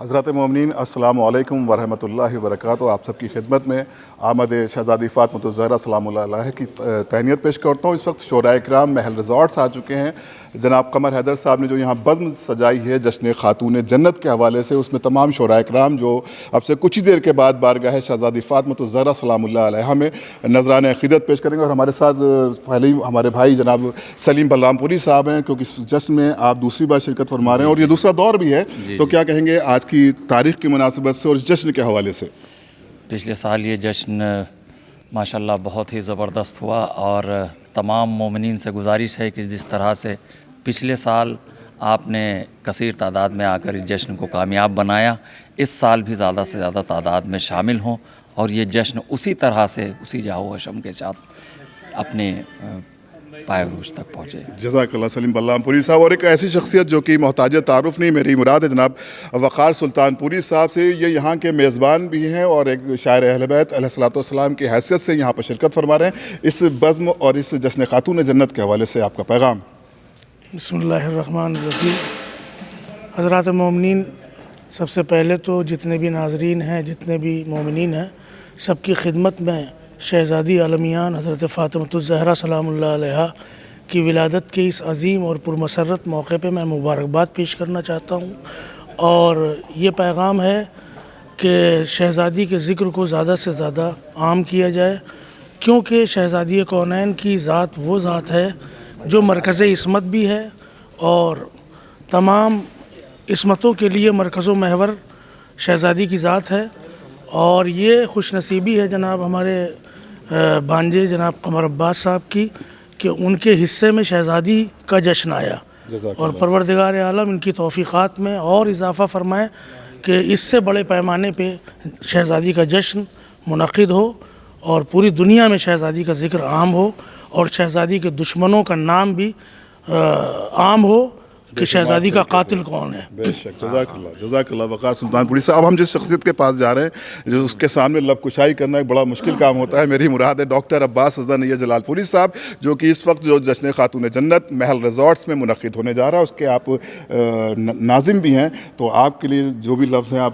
حضرات مومنین السلام علیکم ورحمۃ اللہ وبرکاتہ۔ آپ سب کی خدمت میں آمد شہزادی فاطمۃ الزہرا سلام اللہ علیہ کی تہنیت پیش کرتا ہوں۔ اس وقت شعراء کرام محل ریزورٹس آ چکے ہیں۔ جناب قمر حیدر صاحب نے جو یہاں بزم سجائی ہے جشن خاتون جنت کے حوالے سے، اس میں تمام شعراء کرام جو اب سے کچھ ہی دیر کے بعد بارگاہ شہزادی فاطمۃ الزہرا سلام اللہ علیہ میں نذرانہ عقیدت پیش کریں گے، اور ہمارے ساتھ پہلے ہی ہمارے بھائی جناب سلیم بلرام پوری صاحب ہیں، کیونکہ اس جشن میں آپ دوسری بار شرکت فرما رہے ہیں اور یہ دوسرا دور بھی ہے، تو کیا کہیں گے آج کی تاریخ کی مناسبت سے اور اس جشن کے حوالے سے؟ پچھلے سال یہ جشن ماشاءاللہ بہت ہی زبردست ہوا، اور تمام مومنین سے گزارش ہے کہ جس طرح سے پچھلے سال آپ نے کثیر تعداد میں آ کر اس جشن کو کامیاب بنایا، اس سال بھی زیادہ سے زیادہ تعداد میں شامل ہوں اور یہ جشن اسی طرح سے اسی جاہ و حشم کے ساتھ اپنے پائے عروج تک پہنچے۔ جزاک اللہ سلیم بلرام پوری صاحب۔ اور ایک ایسی شخصیت جو کہ محتاج تعارف نہیں، میری مراد ہے جناب وقار سلطان پوری صاحب سے۔ یہ یہاں کے میزبان بھی ہیں اور ایک شاعر اہل بیت علیہ الصلوۃ والسلام کی حیثیت سے یہاں پر شرکت فرما رہے ہیں۔ اس بزم اور اس جشن خاتون جنت کے حوالے سے آپ کا پیغام؟ بسم اللہ الرحمن الرحیم۔ حضرات مومنین، سب سے پہلے تو جتنے بھی ناظرین ہیں، جتنے بھی مومنین ہیں، سب کی خدمت میں شہزادی عالمیان حضرت فاطمۃ الزہرا سلام اللہ علیہ کی ولادت کے اس عظیم اور پرمسرت موقع پہ میں مبارکباد پیش کرنا چاہتا ہوں، اور یہ پیغام ہے کہ شہزادی کے ذکر کو زیادہ سے زیادہ عام کیا جائے، کیونکہ شہزادی کونین کی ذات وہ ذات ہے جو مرکز عصمت بھی ہے، اور تمام عصمتوں کے لیے مرکز و محور شہزادی کی ذات ہے۔ اور یہ خوش نصیبی ہے جناب ہمارے بانجے جناب قمر عباس صاحب کی کہ ان کے حصے میں شہزادی کا جشن آیا، اور پروردگار عالم ان کی توفیقات میں اور اضافہ فرمائے کہ اس سے بڑے پیمانے پہ شہزادی کا جشن منعقد ہو اور پوری دنیا میں شہزادی کا ذکر عام ہو، اور شہزادی کے دشمنوں کا نام بھی عام ہو کہ شہزادی کا قاتل کون ہے۔ بے شک، جزاک اللہ وقار سلطان پوری صاحب۔ ہم جس شخصیت کے پاس جا رہے ہیں جو اس کے سامنے لب کشائی کرنا ایک بڑا مشکل کام ہوتا ہے، میری مراد ہے ڈاکٹر عباس رضا نیّر جلال پوری صاحب، جو کہ اس وقت جو جشن خاتون جنت محل ریزورٹس میں منعقد ہونے جا رہا ہے اس کے آپ ناظم بھی ہیں، تو آپ کے لیے جو بھی لفظ ہیں آپ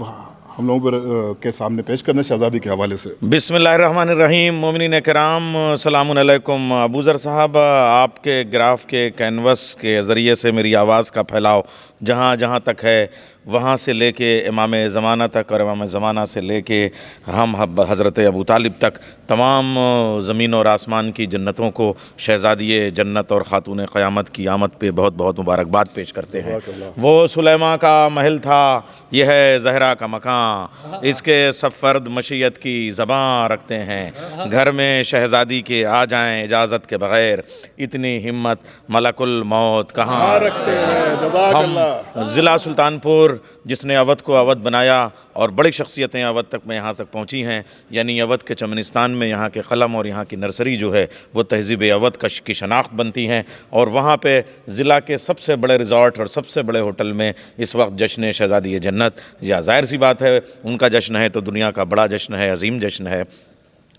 ہم لوگوں کے سامنے پیش کرنا شہزادی کے حوالے سے۔ بسم اللہ الرحمن الرحیم۔ مومنین کرام السلام علیکم۔ ابو ذر صاحب، آپ کے گراف کے کینوس کے ذریعے سے میری آواز کا پھیلاؤ جہاں جہاں تک ہے، وہاں سے لے کے امام زمانہ تک اور امام زمانہ سے لے کے ہم حضرت ابو طالب تک تمام زمین اور آسمان کی جنتوں کو شہزادی جنت اور خاتون قیامت کی آمد پہ بہت بہت مبارکباد پیش کرتے ہیں۔ وہ سلیماں کا محل تھا، یہ ہے زہرا کا مکان، اس کے سب فرد مشیت کی زباں رکھتے ہیں، گھر میں شہزادی کے آ جائیں اجازت کے بغیر، اتنی ہمت ملک الموت کہاں رکھتے ہیں۔ ہم ضلع سلطان پور جس نے اودھ کو اودھ بنایا، اور بڑی شخصیتیں اودھ تک میں یہاں تک پہنچی ہیں، یعنی اودھ کے چمنستان میں یہاں کے قلم اور یہاں کی نرسری جو ہے وہ تہذیب اودھ کی شناخت بنتی ہیں، اور وہاں پہ ضلع کے سب سے بڑے ریزورٹ اور سب سے بڑے ہوٹل میں اس وقت جشن شہزادی جنت، یا ظاہر سی بات ہے ان کا جشن ہے تو دنیا کا بڑا جشن ہے، عظیم جشن ہے،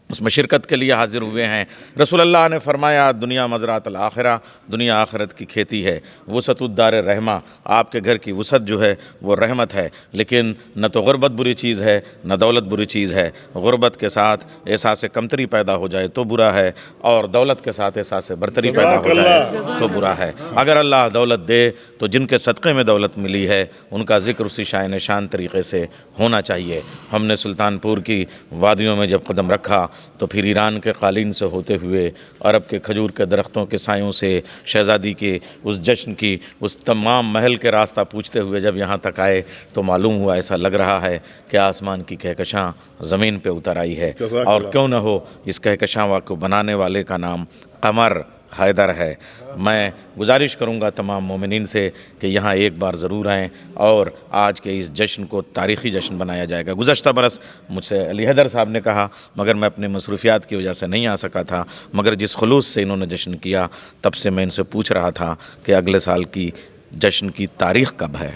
اس میں شرکت کے لیے حاضر ہوئے ہیں۔ رسول اللہ نے فرمایا دنیا مزرعۃ الآخرہ، دنیا آخرت کی کھیتی ہے، وسعت الدار رحمہ، آپ کے گھر کی وسعت جو ہے وہ رحمت ہے، لیکن نہ تو غربت بری چیز ہے نہ دولت بری چیز ہے۔ غربت کے ساتھ احساس کمتری پیدا ہو جائے تو برا ہے، اور دولت کے ساتھ احساس برتری پیدا ہو جائے تو برا ہے۔ اگر اللہ دولت دے تو جن کے صدقے میں دولت ملی ہے ان کا ذکر اسی شائن شان طریقے سے ہونا چاہیے۔ ہم نے سلطان پور کی وادیوں میں جب قدم رکھا تو پھر ایران کے قالین سے ہوتے ہوئے، عرب کے کھجور کے درختوں کے سایوں سے، شہزادی کے اس جشن کی اس تمام محل کے راستہ پوچھتے ہوئے جب یہاں تک آئے تو معلوم ہوا ایسا لگ رہا ہے کہ آسمان کی کہکشاں زمین پہ اتر آئی ہے، اور کیوں نہ ہو اس کہکشاں کو بنانے والے کا نام قمر حیدر ہے۔ میں گزارش کروں گا تمام مومنین سے کہ یہاں ایک بار ضرور آئیں اور آج کے اس جشن کو تاریخی جشن بنایا جائے گا۔ گزشتہ برس مجھ سے علی حیدر صاحب نے کہا، مگر میں اپنے مصروفیات کی وجہ سے نہیں آ سکا تھا، مگر جس خلوص سے انہوں نے جشن کیا تب سے میں ان سے پوچھ رہا تھا کہ اگلے سال کی جشن کی تاریخ کب ہے۔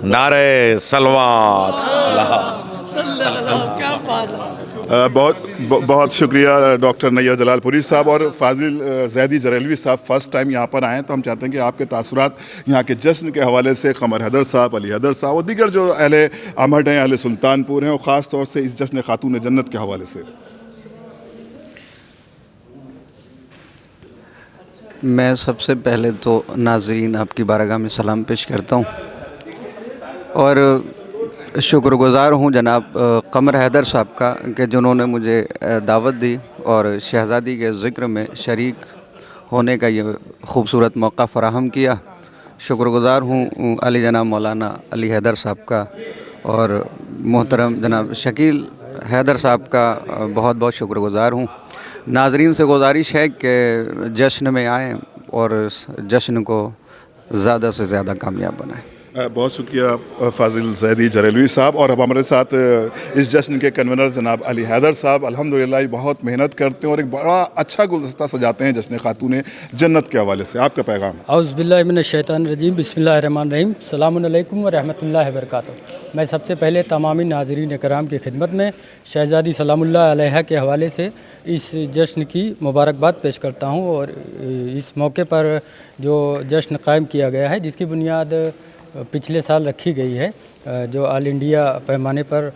نعرہ صلوات۔ बहुत शुक्रिया डॉक्टर नैयर जलालपुरी साहब और फाजिल जैदी जरेलवी साहब फर्स्ट टाइम यहाँ पर आए हैं, तो हम चाहते हैं कि आपके तासुरात यहाँ के जश्न के हवाले से कमर हैदर साहब, अली हैदर साहब और दीगर जो अहले अमहट हैं, अहले सुल्तानपुर हैं, और ख़ास तौर से इस जश्न खातून जन्नत के हवाले से। मैं सबसे पहले तो नाज़रीन आपकी बारगाह में सलाम पेश करता हूँ और शुक्रगुज़ार हूँ जनाब कमर हैदर साहब का कि जिन्होंने मुझे दावत दी और शहज़ादी के ज़िक्र में शरीक होने का ये ख़ूबसूरत मौका फ़राहम किया। शुक्रगुज़ार हूँ अली जनाब मौलाना अली हैदर साहब का और मोहतरम जनाब शकील हैदर साहब का बहुत बहुत शुक्रगुज़ार हूँ। नाज़रीन से गुजारिश है कि जश्न में आएँ और इस जश्न को ज़्यादा से ज़्यादा कामयाब बनाएँ। बहुत शुक्रिया फाजिल जैदी जरेलवी साहब। और अब हमारे साथ इस जश्न के कन्वीनर जनाब अली हैदर साहब अल्हम्दुलिल्लाह बहुत मेहनत करते हैं और एक बड़ा अच्छा गुलदस्ता सजाते हैं जश्न खातून जन्नत के हवाले से। आपका पैगाम। औज़ु बिल्लाहि मिनश शैतानिर रजीम, बिस्मिल्लाहिर्रहमानिर्रहीम, अस्सलामु अलैकुम व रहमतुल्लाहि व बरकातुहू। मैं सबसे पहले तमामी नाज़रीन कराम की खिदमत में शहज़ादी सलामुल्लाह अलैहा के हवाले से इस जश्न की मुबारकबाद पेश करता हूँ और इस मौके पर जो जश्न कायम किया गया है, जिसकी बुनियाद पिछले साल रखी गई है, जो ऑल इंडिया पैमाने पर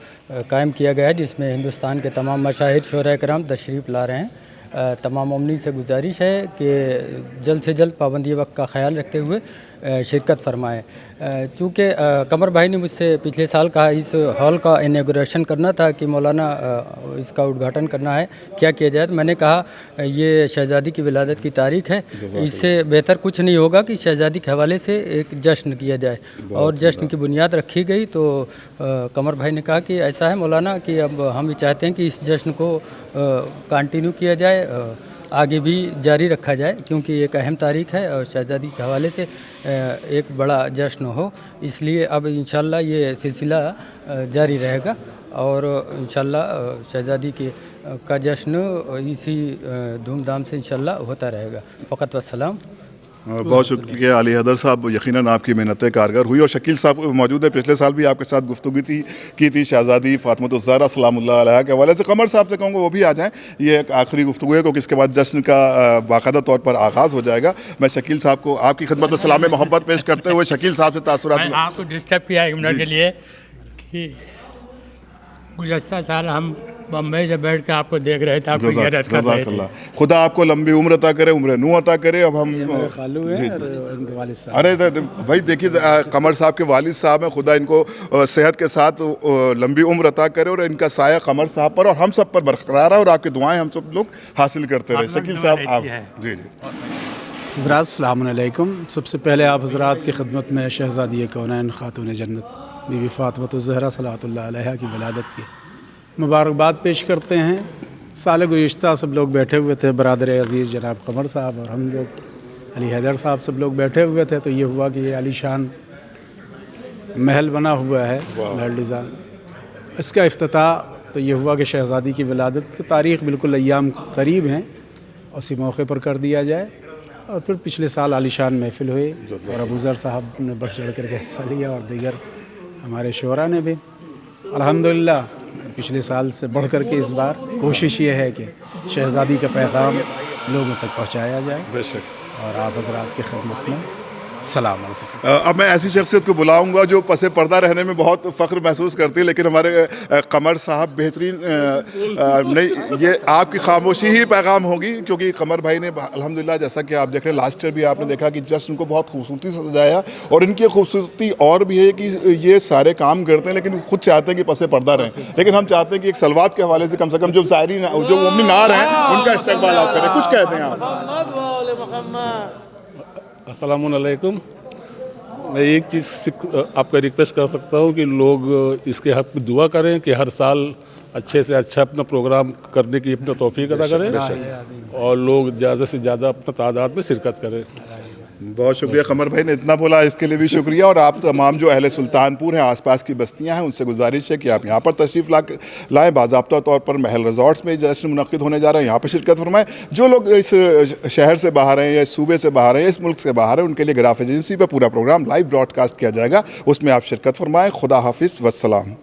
कायम किया गया है, जिसमें हिंदुस्तान के तमाम मशाहिर शोरा कराम तशरीफ़ ला रहे हैं। तमाम मोमिनीन से गुजारिश है कि जल्द से जल्द पाबंदी वक्त का ख्याल रखते हुए शिरकत फरमाएँ। चूँकि कमर भाई ने मुझसे पिछले साल कहा इस हॉल का इनॉग्रेशन करना था कि मौलाना इसका उद्घाटन करना है, क्या किया जाए, तो मैंने कहा ये शहज़ादी की विलादत की तारीख़ है, इससे बेहतर कुछ नहीं होगा कि शहज़ादी के हवाले से एक जश्न किया जाए। और जश्न की बुनियाद रखी गई तो कमर भाई ने कहा कि ऐसा है मौलाना कि अब हम चाहते हैं कि इस जश्न को कंटिन्यू किया जाए, आगे भी जारी रखा जाए, क्योंकि एक अहम तारीख़ है और शहज़ादी के हवाले से एक बड़ा जश्न हो, इसलिए अब इंशाअल्लाह ये सिलसिला जारी रहेगा और इंशाअल्लाह शहज़ादी का जश्न इसी धूमधाम से इंशाअल्लाह होता रहेगा। फ़क़त वस्सलाम। बहुत शुक्रिया अली हैदर साहब, यकीनन आपकी मेहनतें कारगर हुई। और शकील साहब मौजूद है, पिछले साल भी आपके साथ गुफ्तगू की थी शहज़ादी फ़ातिमा ज़हरा सलामुल्लाह अलैहा के हवाले से। कमर साहब से कहूँगा वो भी आ जाएँ, ये एक आखिरी गुफ्तगू है क्योंकि इसके बाद जश्न का बाकायदा तौर पर आगाज़ हो जाएगा। मैं शकील साहब को आपकी खिदमत में सलाम मोहब्बत पेश करते हुए शकील साहब से तासुरात। आपको डिस्टर्ब किया एक मिनट के लिए कि गुज़श्ता साल हम बम्बई से बैठ के आपको देख रहे थे, आपको ज़ियारत कर रहे थे। खुदा आपको लंबी उम्र अता करे, उम्र नू अता करे। अब हम अरे भाई देखिए कमर साहब के वालिद साहब हैं, खुदा इनको सेहत के साथ लंबी उम्र अता करे और इनका साया कमर साहब पर और हम सब पर बरकरार है और आपकी दुआएं हम सब लोग हासिल करते रहे। शकील साहब आप। जी जी हज़रात अस्सलामु अलैकुम। सबसे पहले आप हज़रात की खिदमत में शहज़ादी कौनैन खातून जन्नत बीबी फ़ातिमा ज़हरा सलावतुल्लाह अलैहा की विलादत की मुबारकबाद पेश करते हैं। साल गुज़िश्ता सब लोग बैठे हुए थे, बरादर अज़ीज़ जनाब कमर साहब और हम लोग अली हैदर साहब सब लोग बैठे हुए थे, तो ये हुआ कि ये आलीशान महल बना हुआ है, महल डिज़ाइन, इसका इफ्तिताह तो ये हुआ कि शहज़ादी की विलादत की तारीख़ बिल्कुल अय्याम करीब हैं, उसी मौके पर कर दिया जाए। और फिर पिछले साल आलीशान महफिल हुई और अबूज़र साहब ने बढ़ चढ़ कर हिस्सा लिया और दीगर हमारे शोरा ने भी। अल्हम्दुलिल्लाह पिछले साल से बढ़ कर के इस बार कोशिश ये है कि शहज़ादी का पैगाम लोगों तक पहुँचाया जाए। बेशक। और आप हज़रात की खिदमत में सलाम अर्ज़ करता हूं। अब मैं ऐसी शख्सियत को बुलाऊंगा जो पसे पर्दा रहने में बहुत फ़ख्र महसूस करती है, लेकिन हमारे कमर साहब बेहतरीन नहीं, ये आपकी खामोशी ही पैगाम होगी क्योंकि कमर भाई ने अल्हम्दुलिल्लाह जैसा कि आप देख रहे हैं लास्ट ईयर भी आपने देखा कि जश्न को बहुत खूबसूरती से सजाया और इनकी खूबसूरती और भी है कि ये सारे काम करते हैं लेकिन खुद चाहते हैं कि पसे पर्दा रहें, लेकिन हम चाहते हैं कि एक सलवात के हवाले से कम जो ज़ायरीन जो मोमिन आ रहे हैं उनका इस्तकबाल आप करें। कुछ कहते हैं आप? अस्सलामु अलैकुम। मैं एक चीज़ आपका रिक्वेस्ट कर सकता हूँ कि लोग इसके हक़ में दुआ करें कि हर साल अच्छे से अच्छा अपना प्रोग्राम करने की अपना तौफीक अदा करें और लोग ज़्यादा से ज़्यादा अपना तादाद में शिरकत करें। बहुत शुक्रिया कमर भाई ने इतना बोला, इसके लिए भी शुक्रिया। और आप तमाम जो अहले सुल्तानपुर हैं, आसपास की बस्तियां हैं, उनसे गुजारिश है कि आप यहाँ पर तशरीफ़ लाएँ। बाज़ाब्ता तौर पर महल रिज़ॉर्ट्स में जश्न मुनक़्क़िद होने जा रहे हैं, यहाँ पर शिरकत फरमाएँ। जो लोग इस शहर से बाहर हैं या इस सूबे से बाहर हैं या इस मुल्क से बाहर हैं, उनके लिए ग्राफ एजेंसी पर पूरा प्रोग्राम लाइव ब्रॉडकास्ट किया जाएगा, उसमें आप शिरकत फरमाएँ। खुदा हाफिज़ वस्सलाम।